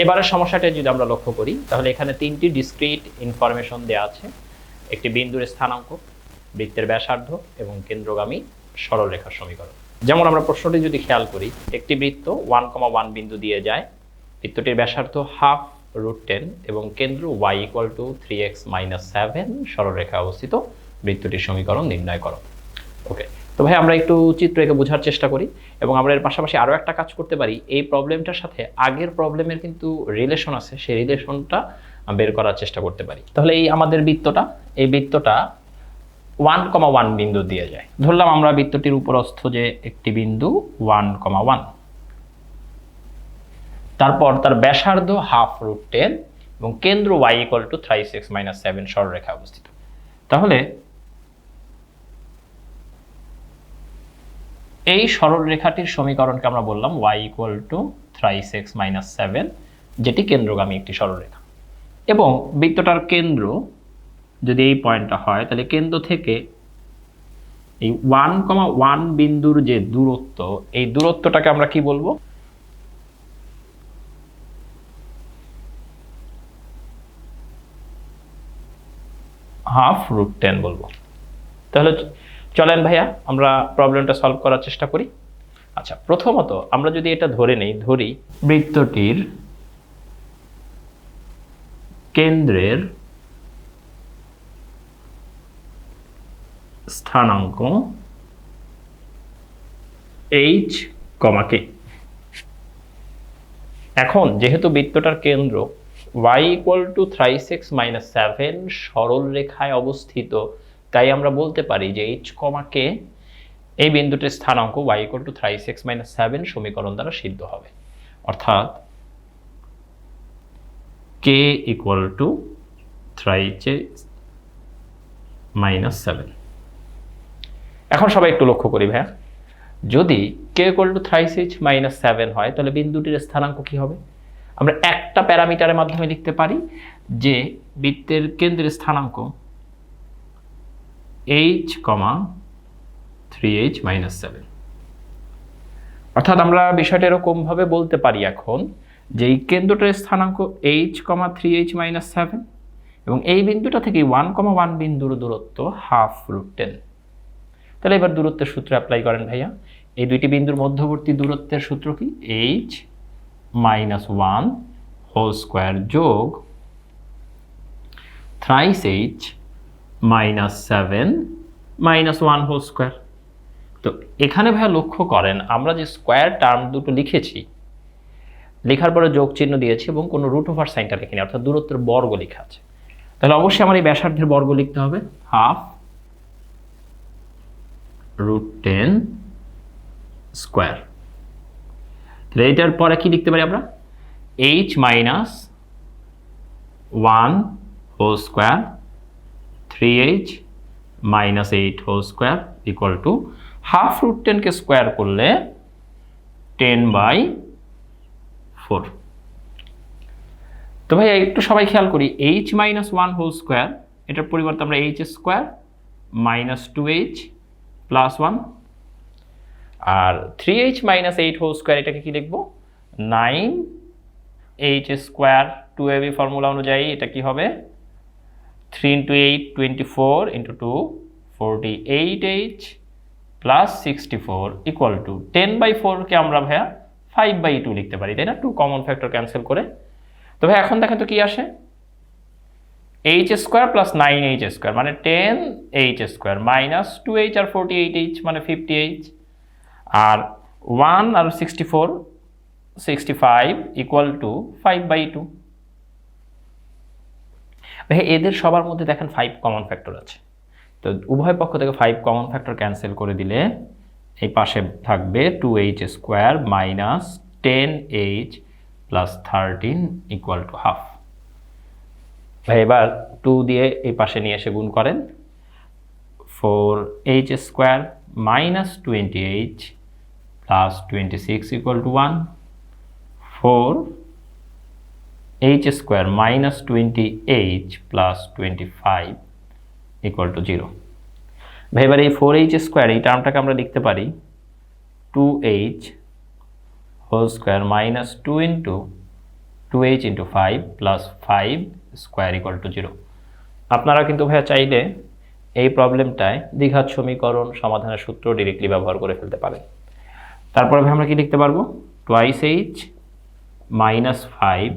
এবারের সমস্যাটা যদি আমরা লক্ষ্য করি তাহলে এখানে তিনটি ডিসক্রিট ইনফরমেশন দেওয়া আছে। একটি বিন্দুর স্থানাঙ্ক, বৃত্তের ব্যাসার্ধ এবং কেন্দ্রগামী সরলরেখার সমীকরণ। যেমন আমরা প্রশ্নটি যদি খেয়াল করি, একটি বৃত্ত 1,1 বিন্দু দিয়ে যায়, বৃত্তটির ব্যাসার্ধ ½ √10 এবং কেন্দ্র y = 3x - 7 সরলরেখায় অবস্থিত, বৃত্তটির সমীকরণ নির্ণয় করো। ওকে, তো ভাই আমরা একটু চিত্র এঁকে বোঝার চেষ্টা করি এবং আমরা এর পাশাপাশি আরও একটা কাজ করতে পারি। এই প্রবলেমটার সাথে আগের প্রবলেমের কিন্তু রিলেশন আছে, সেই রিলেশনটা বের করার চেষ্টা করতে পারি। তাহলে এই আমাদের বৃত্তটা, এই বৃত্তটা 1,1 বিন্দু দিয়ে যায়। ধরলাম আমরা বৃত্তটির উপরস্থ যে একটি বিন্দু 1,1, তারপর তার ব্যাসার্ধ ½ √10 এবং কেন্দ্র y = 3x - 7 সরলরেখায় অবস্থিত। তাহলে এই সরলরেখাটির সমীকরণকে আমরা বললাম y = 3x - 7, যেটি কেন্দ্রগামী একটি সরলরেখা। এবং বৃত্তটার কেন্দ্র যদি এই পয়েন্টটা হয়, তাহলে কেন্দ্র থেকে এই 1,1 বিন্দুর যে দূরত্ব, এই দূরত্বটাকে আমরা কি বলবো? ½ √10 বলবো। তাহলে চলেন ভাইয়া আমরা প্রবলেমটা সলভ করার চেষ্টা করি। আচ্ছা, প্রথমত আমরা যদি এটা ধরি বৃত্তটির কেন্দ্রের স্থানাঙ্ক h, k। এখন যেহেতু বৃত্তটার কেন্দ্র y = 3x - 7 সরল রেখায় অবস্থিত, তাই আমরা বলতে পারি যে h, k এই বিন্দুটির স্থানাঙ্ক y = 3x - 7 সমীকরণ দ্বারা সিদ্ধ হবে। অর্থাৎ k = 3x - 7। এখন সবাই একটু লক্ষ্য করি ভাইয়া, যদি k = 3x - 7 হয় তাহলে বিন্দুটির স্থানাঙ্ক কি হবে? আমরা একটা প্যারামিটারের মাধ্যমে লিখতে পারি যে বৃত্তের কেন্দ্রের স্থানাঙ্ক h, 3h - 7। অর্থাৎ আমরা বিষয়টা এরকম ভাবে বলতে পারি এখন যে এই কেন্দ্রটার স্থানাঙ্ক h, 3h - 7 এবং এই বিন্দুটা থেকে 1,1 বিন্দুর দূরত্ব ½ √10। তাহলে এবার দূরত্বের সূত্র অ্যাপ্লাই করেন ভাইয়া। এই দুইটি বিন্দুর মধ্যবর্তী দূরত্বের সূত্র কি? h - 1 হোল স্কয়ার যোগ 3h - 7 - 1 হোল স্কয়ার। তো এখানে ভাইয়া লক্ষ্য করেন আমরা যে স্কয়ার টার্ম দুটো লিখেছি, লেখার পরে যোগ চিহ্ন দিয়েছি এবং কোনো √ওভার সাইনটা লিখিনি, অর্থাৎ দূরত্বের বর্গ লেখা আছে। তাহলে অবশ্যই আমার এই ব্যাসার্ধের বর্গ লিখতে হবে, ½ √10 স্কয়ার। তাহলে এটার পরে কি লিখতে পারি আমরা? h - 1 whole square 3h - 8 whole square equal to ½ কে স্কয়ার করলে 10/4। তো ভাই একটু সবাই খেয়াল করি, h - 1 হোল স্কয়ার এটার পরিবর্তে আমরা h স্কয়ার - 2h + 1, আর 3h - 8 হোল স্কয়ার এটাকে কি লিখবো? 9h square. 2ab ফর্মুলা অনুযায়ী এটা কি হবে? 3 × 8 24 × 2 48h + 64 ইকুয়াল টু 10/4 কে আমরা ভাইয়া 5/2 লিখতে পারি, তাই না? 2 কমন ফ্যাক্টর ক্যান্সেল করে। তো ভাই এখন দেখেন তো কি আসে? h স্কয়ার + 9h স্কয়ার মানে 10h স্কয়ার মাইনাস 2h আর 48h মানে 50h, R 1 R 64 65 equal to 5/2। ভাই এদের সবার মধ্যে দেখেন 5 কমন ফ্যাক্টর আছে, তো উভয় পক্ষ থেকে 5 কমন ফ্যাক্টর ক্যান্সেল করে দিলে এই পাশে থাকবে 2h square minus 10h + 13 equal to half. ভাই এবার 2 দিয়ে এই পাশে নিয়ে এসে গুণ করেন, 4h square minus 20h + 26 equal to 1, 4h square minus 20h + 25 equal to 0। ভাই এবার এই 4h স্কয়ার এই টার্মটাকে আমরা লিখতে পারি 2h whole square minus 2 × 2h into 5 plus 5 square equal to 0। আপনারা কিন্তু ভাইয়া চাইলে এই প্রবলেমটায় দ্বিঘাত সমীকরণ সমাধানের সূত্র ডিরেক্টলি ব্যবহার করে ফেলতে পারেন। তারপরে আমরা কি লিখতে পারবো, 2h minus 5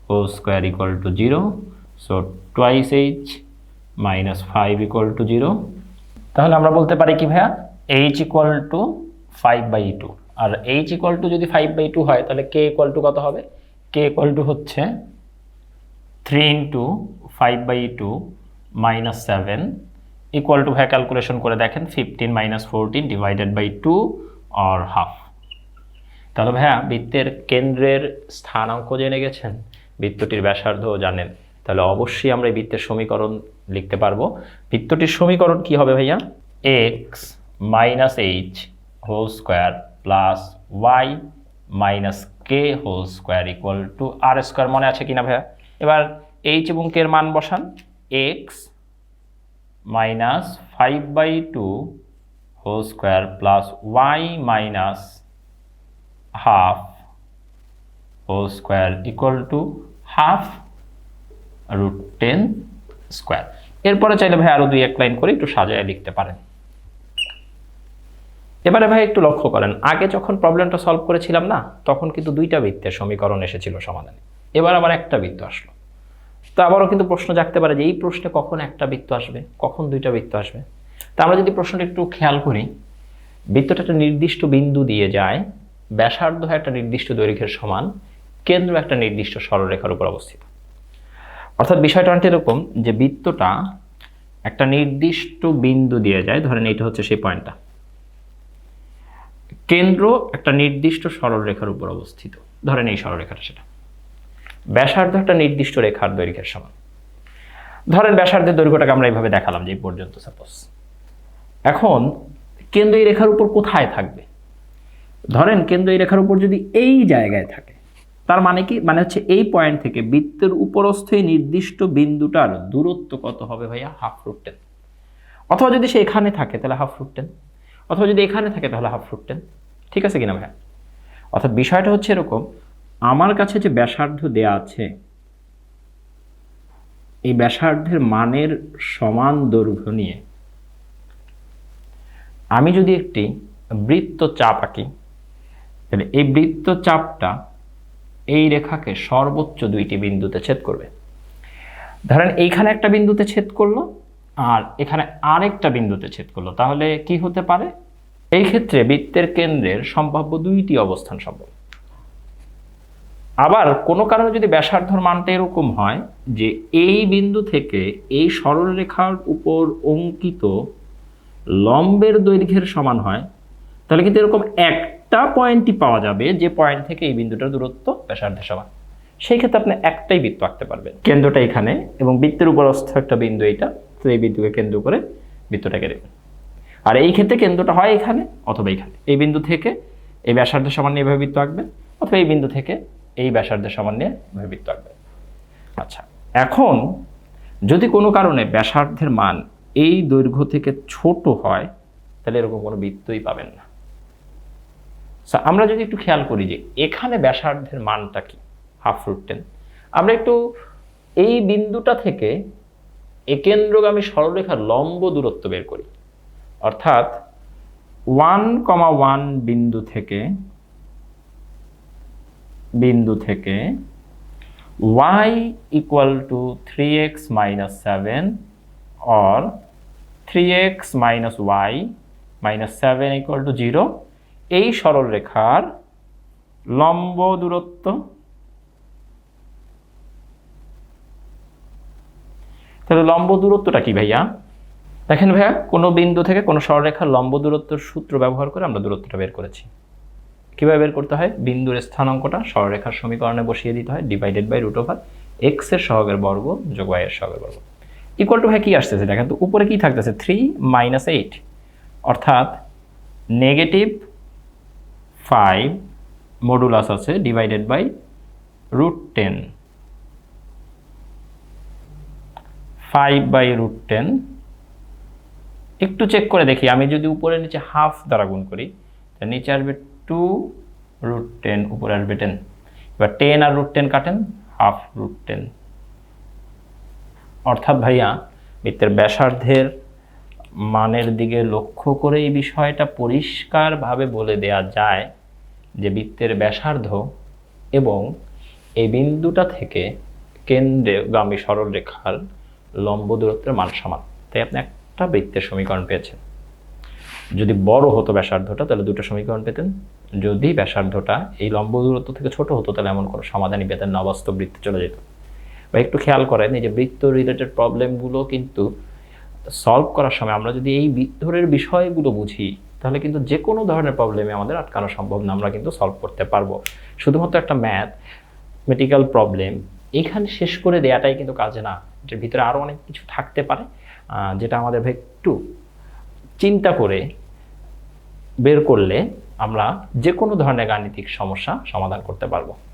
whole square equal to 0। So 2h minus 5 equal to 0। তাহলে আমরা বলতে পারি কি ভাইয়া, h ইকুয়াল টু 5/2। আর h ইকুয়াল টু যদি 5/2 হয় তাহলে k ইকুয়াল টু কত হবে, k ইকুয়াল টু হচ্ছে 3 ইন্টু 5/2 মাইনাস 7 ইকুয়াল টু ভাইয়া ক্যালকুলেশন করে দেখেন 15 minus 14 divided by 2 or half. তাহলে ভাইয়া বৃত্তের কেন্দ্রের স্থানাঙ্ক জেনে গেছেন, বৃত্তটির ব্যাসার্ধও জানেন, তাহলে অবশ্যই আমরা এই বৃত্তের সমীকরণ লিখতে পারবো। বৃত্তটির সমীকরণ কি হবে ভাইয়া, x minus h whole square plus y minus k whole square equal to r square. মনে আছে কিনা ভাইয়া? এবার h এবং k এর মান বসান, x minus 5/2 whole square plus y minus half whole square equal to half root 10 square. এরপরে চাইলে ভাই আরো 2-1 লাইন করে একটু সাজায় লিখতে পারেন। এবারে ভাই একটু লক্ষ্য করেন, আগে যখন প্রবলেমটা সলভ করেছিলাম না, তখন কিন্তু দুইটা বৃত্তের সমীকরণ এসেছিল সমাধানে, এবার আবার একটা বৃত্ত আসলো। তো আবারও কিন্তু প্রশ্ন জাগতে পারে যে এই প্রশ্নে কখন একটা বৃত্ত আসবে, কখন দুইটা বৃত্ত আসবে। তা আমরা যদি প্রশ্নটা একটু খেয়াল করি, বৃত্তটা একটা নির্দিষ্ট বিন্দু দিয়ে যায়, ব্যাসার্ধ একটা নির্দিষ্ট দৈর্ঘ্যের সমান, কেন্দ্র একটা নির্দিষ্ট সরলরেখার উপর অবস্থিত। অর্থাৎ বিষয়টা অনেকটা এরকম যে বৃত্তটা একটা নির্দিষ্ট বিন্দু দিয়ে যায়, ধরেন এইটা হচ্ছে সেই পয়েন্টটা, কেন্দ্র একটা নির্দিষ্ট সরলরেখার উপর অবস্থিত, ধরেন এই সরলরেখাটা, সেটা ব্যাসার্ধ একটা নির্দিষ্ট রেখার দৈর্ঘ্যের সমান। ধরেন ব্যাসার্ধের দৈর্ঘ্যটাকে আমরা এইভাবে দেখালাম যে এই পর্যন্ত সাপোজ। এখন কেন্দ্র এই রেখার উপর কোথায় থাকবে, ধরেন কেন্দ্র এই রেখার উপর যদি এই জায়গায় থাকে, তার মানে কি, মানে হচ্ছে এই পয়েন্ট থেকে বৃত্তের উপরস্থ এই নির্দিষ্ট বিন্দুটার দূরত্ব কত হবে ভাইয়া, হাফ রুট 10। অথবা যদি সে এখানে থাকে তাহলে হাফ রুট 10, অথবা যদি এখানে থাকে তাহলে হাফ রুট 10। ঠিক আছে কিনা ভাইয়া? অর্থাৎ বিষয়টা হচ্ছে এরকম, আমার কাছে যে ব্যাসার্ধ দেয়া আছে, এই ব্যাসার্ধের মানের সমান দৈর্ঘ্য নিয়ে আমি যদি একটি বৃত্তচাপ আঁকি, তাহলে এই বৃত্তচাপটা এই রেখাকে সর্বোচ্চ দুইটি বিন্দুতে ছেদ করবে। ধরেন এইখানে একটা বিন্দুতে ছেদ করলো আর এখানে আরেকটা বিন্দুতে ছেদ করলো, তাহলে কি হতে পারে, এই ক্ষেত্রে বৃত্তের কেন্দ্রের সম্ভাব্য দুইটি অবস্থান সম্ভব। আবার কোনো কারণে যদি ব্যাসার্ধর মানটা এরকম হয় যে এই বিন্দু থেকে এই সরলরেখার উপর অঙ্কিত লম্বের দৈর্ঘ্যের সমান হয়, তাহলে কিন্তু এরকম একটা পয়েন্টই পাওয়া যাবে যে পয়েন্ট থেকে এই বিন্দুটার দূরত্ব ব্যাসার্ধের সমান। সেই ক্ষেত্রে আপনি একটাই বৃত্ত আঁকতে পারবেন, কেন্দ্রটা এখানে এবং বৃত্তের উপরস্থ একটা বিন্দু এইটা, তো এই বিন্দুকে কেন্দ্র করে বৃত্তটাকে দেবেন। আর এই ক্ষেত্রে কেন্দ্রটা হয় এখানে অথবা এখানে, এই বিন্দু থেকে এই ব্যাসার্ধের সমান নিয়ে এভাবে বৃত্ত আঁকবেন, অথবা এই বিন্দু থেকে এই ব্যাসার্ধের সমান নিয়ে এভাবে বৃত্ত আঁকবেন। আচ্ছা, এখন যদি কোনো কারণে ব্যাসার্ধের মান এই দৈর্ঘ্য থেকে ছোট হয়, তাহলে এরকম কোনো বৃত্তই পাবেন না। আমরা যদি একটু খেয়াল করি যে এখানে ব্যাসার্ধের মানটা কি, হাফ রুট 10, আমরা একটু এই বিন্দুটা থেকে একেন্দ্রগামী সরলরেখার লম্ব দূরত্ব বের করি। অর্থাৎ 1,1 বিন্দু থেকে y equal to 3x minus 7 or 3x minus y minus 7 equal to 0, এই সরলরেখার লম্ব দূরত্ব। তাহলে লম্ব দূরত্বটা কি ভাইয়া? দেখেন ভাইয়া, কোনো বিন্দু থেকে কোনো সরলরেখার লম্ব দূরত্বের সূত্র ব্যবহার করে আমরা দূরত্বটা বের করেছি। কিভাবে বের করতে হয়? বিন্দুর স্থানাঙ্কটা সরলরেখার সমীকরণে বসিয়ে দিতে হয়, divided by root over x এর সহগের বর্গ যোগ y এর সহগের বর্গ ইকুয়াল টু ভাই কি আসতেছে দেখেন তো, উপরে কি থাকতেছে 3 মাইনাস 8, অর্থাৎ নেগেটিভ 5 মডুলাস আছে ডিভাইডেড বাই রুট 10, 5/√10। একটু চেক করে দেখি, আমি যদি উপরে নিচে হাফ দ্বারা গুণ করি তাহলে নিচে আসবে 2√10, উপরে আসবে 10। এবার 10 আর √10 কাটেন, হাফ √10। অর্থাৎ ভাইয়া বৃত্তের ব্যাসার্ধের মানের দিকে লক্ষ্য করে এই বিষয়টা পরিষ্কারভাবে বলে দেয়া যায় যে বৃত্তের ব্যাসার্ধ এবং এই বিন্দুটা থেকে কেন্দ্রগামী সরলরেখার লম্ব দূরত্বের মান সমান। তাই আপনি একটা বৃত্তের সমীকরণ পেয়েছেন। যদি বড় হতো ব্যাসার্ধটা তাহলে দুটো সমীকরণ পেতেন, যদি ব্যাসার্ধটা এই লম্ব দূরত্ব থেকে ছোট হতো তাহলে এমন কোনো সমাধানই পেতেন না, অবাস্তব বৃত্তে চলে যেত। বা একটু খেয়াল করেন, এই যে বৃত্ত রিলেটেড প্রবলেমগুলো কিন্তু সলভ করার সময় আমরা যদি এই ভিতরের বিষয়গুলো বুঝি তাহলে কিন্তু যে কোনো ধরনের প্রবলেমে আমাদের আটকানো সম্ভব না, আমরা কিন্তু সলভ করতে পারবো। শুধুমাত্র একটা ম্যাথমেটিক্যাল প্রবলেম এখানে শেষ করে দেওয়াটাই কিন্তু কাজে না, যে ভিতরে আরও অনেক কিছু থাকতে পারে যেটা আমাদের একটু চিন্তা করে বের করলে আমরা যে কোনো ধরনের গাণিতিক সমস্যা সমাধান করতে পারবো।